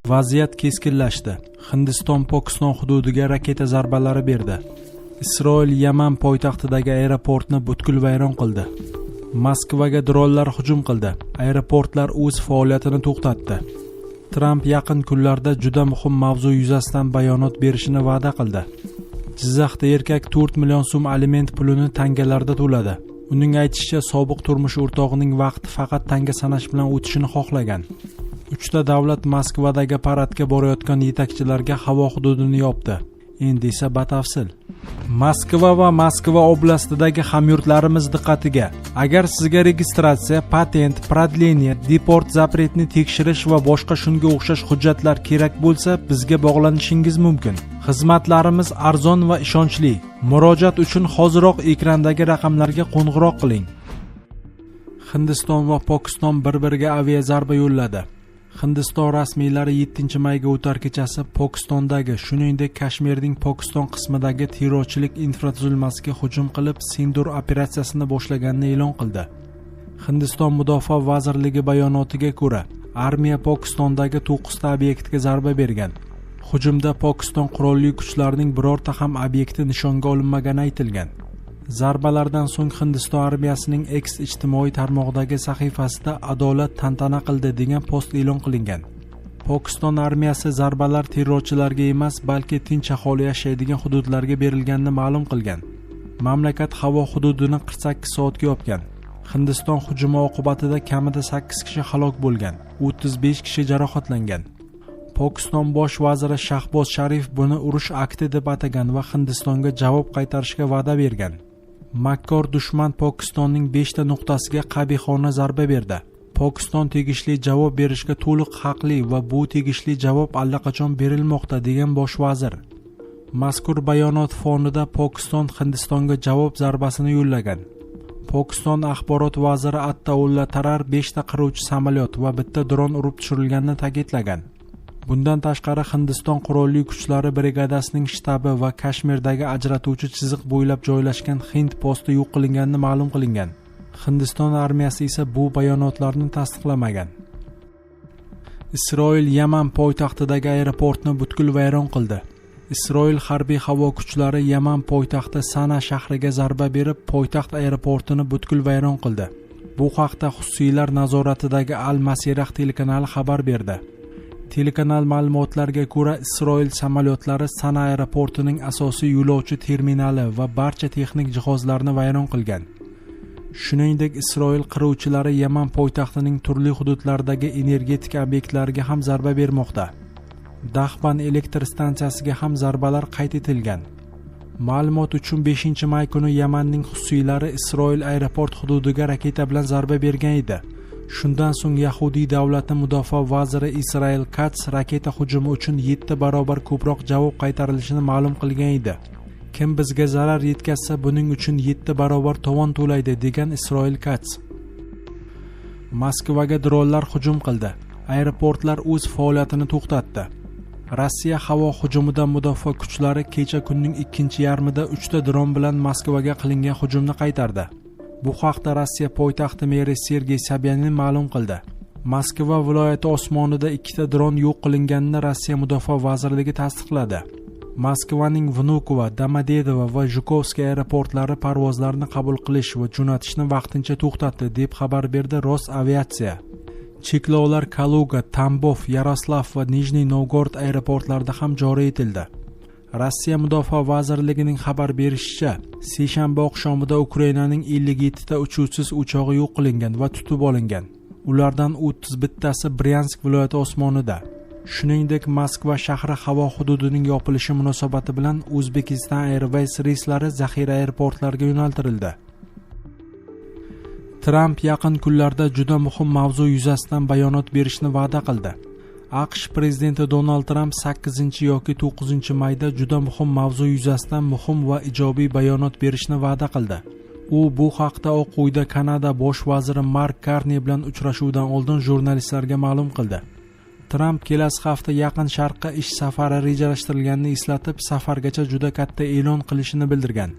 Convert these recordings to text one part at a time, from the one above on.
Vaziyat keskinlashdi. Hindiston Pokiston hududiga raketa zarbalari berdi. Isroil Yaman poytaxtidagi aeroportni butkul vayron qildi. Moskvaga dronlar hujum qildi. Aeroportlar o'z faoliyatini to'xtatdi. Tramp yaqin kunlarda juda muhim mavzu yuzasidan bayonot berishini va'da qildi. Jizzaxda erkak 4 million so'm aliment pulini tangalarda to'ladi. Uning aytishicha, sobiq turmush o'rtog'ining vaqti faqat tanga sanash bilan o'tishini xohlagan. 3 ta davlat Moskvadagi paradga borayotgan yetakchilarga havo hududini yopdi. Endi esa batafsil. Moskva va Moskva oblastidagi hamyurtlarimiz diqqatiga. Agar sizga registratsiya, patent, prodleniya, deport zapretni tekshirish va boshqa shunga o'xshash hujjatlar kerak bo'lsa, bizga bog'lanishingiz mumkin. Xizmatlarimiz arzon va ishonchli. Murojaat uchun hoziroq ekrandagi raqamlarga qo'ng'iroq qiling. Hindiston va Pokiston bir-biriga aviazarba yo'lladi. Hindiston rasmiylari 7-mayga o'tar kechasi Pokistondagi, shuningdek Kashmirning Pokiston qismidagi terrorchilik infratuzilmasiga hujum qilib, Sindur operatsiyasini boshlaganini e'lon qildi. Hindiston Mudofaa vazirligi bayonotiga ko'ra, armiya Pokistondagi 9 ta obyektga zarba bergan. Hujumda Pokiston qurolli kuchlarining birorta ham obyekti nishonga olinmagani aytilgan. Zarbalardan so'ng Hindiston armiyasining X ijtimoiy tarmog'idagi sahifasida adolat tantana qildi degan post e'lon qilingan. Pokiston armiyasi zarbalar terrorchilarga emas, balki tinch aholi yashaydigan hududlarga berilganini ma'lum qilgan. Mamlakat havo hududini 48 soatga yopgan. Hindiston hujumi oqibatida kamida 8 kishi halok bo'lgan, 35 kishi jarohatlangan. Pokiston bosh vaziri Shahboz Sharif buni urush akti deb atagan va Hindistonga javob qaytarishga va'da bergan. Makkor dushman Pokistonning 5 ta nuqtasiga qabihona zarba berdi. Pokiston tegishli javob berishga to'liq haqli va bu tegishli javob allaqachon berilmoqda degan bosh vazir. Mazkur bayonot fonida Pokiston Hindistonga javob zarbasini yo'llagan. Pokiston axborot vaziri Attaullah Tarar 5 ta qiruvchi samolyot va bitta dron urib tushirilganini ta'kidlagan. Bundan tashqari Hindiston qurolli kuchlari brigadasining shtabi va Kashmirdagi ajratuvchi chiziq bo'ylab joylashgan Hind posti yo'q qilinganini ma'lum qilingan. Hindiston armiyasi esa bu bayonotlarni tasdiqlamagan. Isroil Yaman poytaxtidagi aeroportni butkul vayron qildi. Isroil harbiy havo kuchlari Yaman poytaxti Sana shahriga zarba berib, poytaxt aeroportini butkul vayron qildi. Bu haqda xususiylar nazoratidagi Al-Masirah telekanali xabar berdi. Telekanal ma'lumotlariga ko'ra, Isroil samolyotlari Sana aeroportining asosiy yo'lovchi terminali va barcha texnik jihozlarni vayron qilgan. Shuningdek, Isroil qiruvchilari Yaman poytaxtining turli hududlaridagi energetik obyektlariga ham zarba bermoqda. Dahban elektr stansiyasiga ham zarbalar qayd etilgan. Ma'lumot uchun 5-may kuni Yamanning xususiylari Isroil aeroport hududiga raketa bilan zarba bergan edi. Shundan so'ng Yahudiy davlati mudofaa vaziri Israel Katz raketa hujumi uchun 7 barobar ko'proq javob qaytarilishini ma'lum qilgan edi. Kim bizga zarar yetkazsa, buning uchun 7 barobar tovon to'laydi degan Israel Katz. Moskvaga dronlar hujum qildi. Aeroportlar o'z faoliyatini to'xtatdi. Rossiya havo hujumidan mudofaa kuchlari kecha kunning 2-yarmida 3 ta dron bilan Moskvaga qilingan hujumni qaytardi. Bu haqda Rossiya poytaxti meri Sergey Sobyanin ma'lum qildi. Moskva viloyati osmonida 2 ta dron yo'q qilinganini Rossiya mudofaa vazirligi tasdiqladi. Moskvaning Vnukovo, Domodedovo va Zhukovskiy aeroportlari parvozlarni qabul qilish va jo'natishni vaqtincha to'xtatdi deb xabar berdi Rosaviatsiya. Cheklovlar Kaluga, Tambov, Yaroslav va Nijniy Novgorod aeroportlarida ham joriy etildi. Rossiya mudofaa vazirligining xabar berishicha, seshanba oqshomida Ukrainaning 57 ta uchuvchisiz uchog'i yo'q qilingan va tutib olingan. Ulardan 31 tasi Bryansk viloyati osmonida. Shuningdek, Moskva shahri havo hududining yopilishi munosabati bilan Uzbekistan Airways reyslari zaxira aeroportlariga yo'naltirildi. Tramp yaqin kunlarda juda muhim mavzu yuzasidan bayonot berishni va'da qildi. AQSh prezidenti Donald Tramp 8 yoki 9 mayda juda muhim mavzu yuzasidan muhim va ijobiy bayonot berishni va'da qildi. U bu haqda Oq uyda Kanada bosh vaziri Mark Carney bilan uchrashuvdan oldin jurnalistlarga ma'lum qildi. Tramp kelasi hafta Yaqin Sharqqa ish safari rejalashtirilganini eslatib, safargacha juda katta e'lon qilishini bildirgan.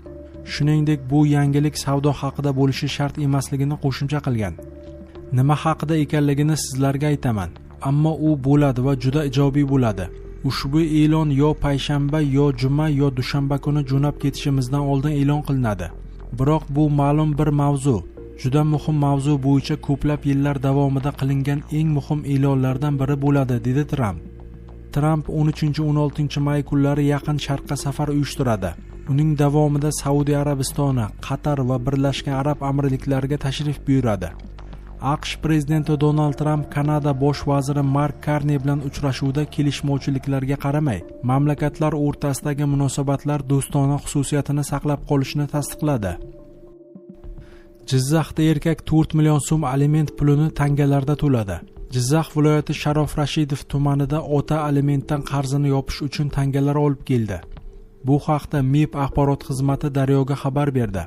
Shuningdek, bu yangilik savdo haqida bo'lishi shart emasligini qo'shimcha qilgan. Nima haqida ekanligini sizlarga aytaman. ammo u bo'ladi va juda ijobiy bo'ladi. Ushbu e'lon yo payshanba, yo juma, yo dushanba kuni jo'nab ketishimizdan oldin e'lon qilinadi. Biroq bu ma'lum bir mavzu, juda muhim mavzu bo'yicha ko'plab yillar davomida qilingan eng muhim e'lonlardan biri bo'ladi, dedi Tramp. Tramp 13-16 may kunlari Yaqin Sharqqa safar uyushtiradi. Uning davomida Saudiya Arabistoni, Qatar va Birlashgan Arab Amirliklariga tashrif buyuradi. AQSh prezidenti Donald Tramp Kanada bosh vaziri Mark Karni bilan uchrashuvda kelishmovchiliklarga qaramay, mamlakatlar o'rtasidagi munosabatlar do'stona xususiyatini saqlab qolishini tasdiqladi. Jizzaxda erkak 4 million so'm aliment pulini tangalarda to'ladi. Jizzax viloyati Sharof Rashidov tumanida ota alimentdan qarzini yopish uchun tangalar olib keldi. Bu haqda MIB axborot xizmati Daryoga xabar berdi.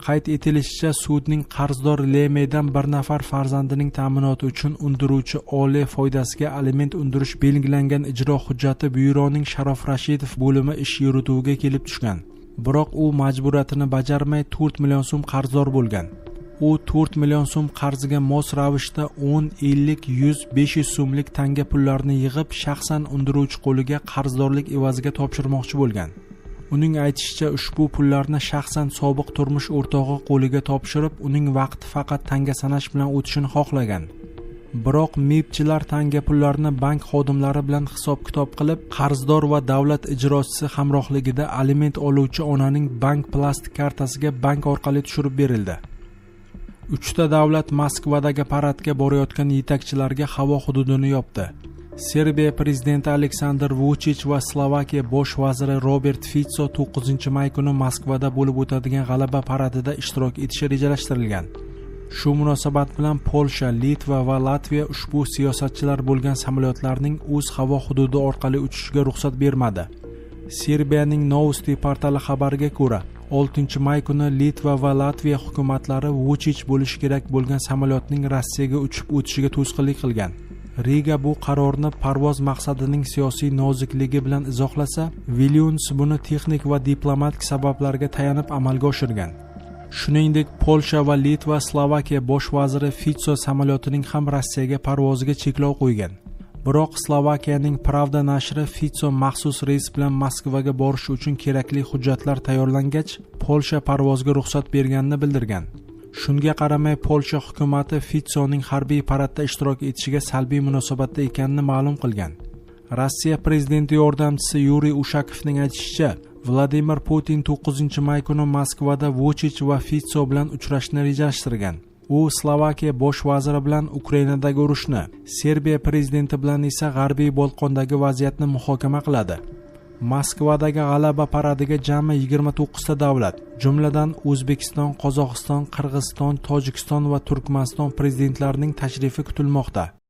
Qayd etilishicha, sudning qarzdor Lemedan bir nafar farzandining ta'minoti uchun undiruvchi oliy foydasiga aliment undirish belgilangan ijro hujjati byuroning Sharof Rashidov bo'limi ish yurituviga kelib tushgan. Biroq u majburiyatini bajarmay 4 million so'm qarzdor bo'lgan. U 4 million so'm qarziga mos ravishda 10, 50, 100, 500 so'mlik tanga pullarni yig'ib, shaxsan undiruvchi qo'liga qarzdorlik evaziga topshirmoqchi bo'lgan. Uning aytishicha, ushbu pullarni shaxsan sobiq turmush o'rtog'i qo'liga topshirib, uning vaqti faqat tanga sanash bilan o'tishini xohlagan. Biroq MIBchilar tanga pullarni bank xodimlari bilan hisob-kitob qilib, qarzdor va davlat ijrochisi hamrohligida aliment oluvchi onaning bank plastik kartasiga bank orqali tushirib berildi. 3 ta davlat Moskvadagi paradga borayotgan yetakchilarga havo hududini yopdi. Serbiya prezidenti Aleksandr Vuchich va Slovakiya bosh vaziri Robert Fico 9 may kuni Moskvada bo'lib o'tadigan g'alaba paradida ishtirok etishi rejalashtirilgan. Shu munosabat bilan Polsha, Litva va Latviya ushbu siyosatchilar bo'lgan samolyotlarning o'z havo hududi orqali uchishiga ruxsat bermadi. Serbiyaning Novosti portali xabariga ko'ra, 6 may kuni Litva va Latviya hukumatlari Vuchich bo'lishi kerak bo'lgan samolyotning Rossiyaga uchib o'tishiga to'sqinlik qilgan. Riga bu qarorni parvoz maqsadining siyosiy nozikligi bilan izohlasa, Vilyuns buni texnik va diplomatik sabablarga tayanib amalga oshirgan. Shuningdek, Polsha va Litva Slovakiya bosh vaziri Fico samolyotining ham Rossiyaga parvoziga cheklov qo'ygan. Biroq Slovakiyaning Pravda nashri Fico maxsus reys bilan Moskvaga borish uchun kerakli hujjatlar tayyorlangach, Polsha parvozga ruxsat berganini bildirgan. Shunga qaramay, Polsha hukumati Ficoning harbiy paradda ishtirok etishiga salbiy munosabatda ekanini ma'lum qilgan. Rossiya prezidenti yordamchisi Yuriy Ushakovning aytishicha, Vladimir Putin 9 may kuni Moskvada Vuchich va Fico bilan uchrashni rejalashtirgan. U Slovakiya bosh vaziri bilan Ukrainadagi urushni, Serbiya prezidenti bilan esa G'arbiy Bolqondagi vaziyatni muhokama qiladi. Moskvadagi g'alaba paradiga jami 29 ta davlat, jumladan O'zbekiston, Qozog'iston, Qirg'iziston, Tojikiston va Turkmaniston prezidentlarining tashrifi kutilmoqda.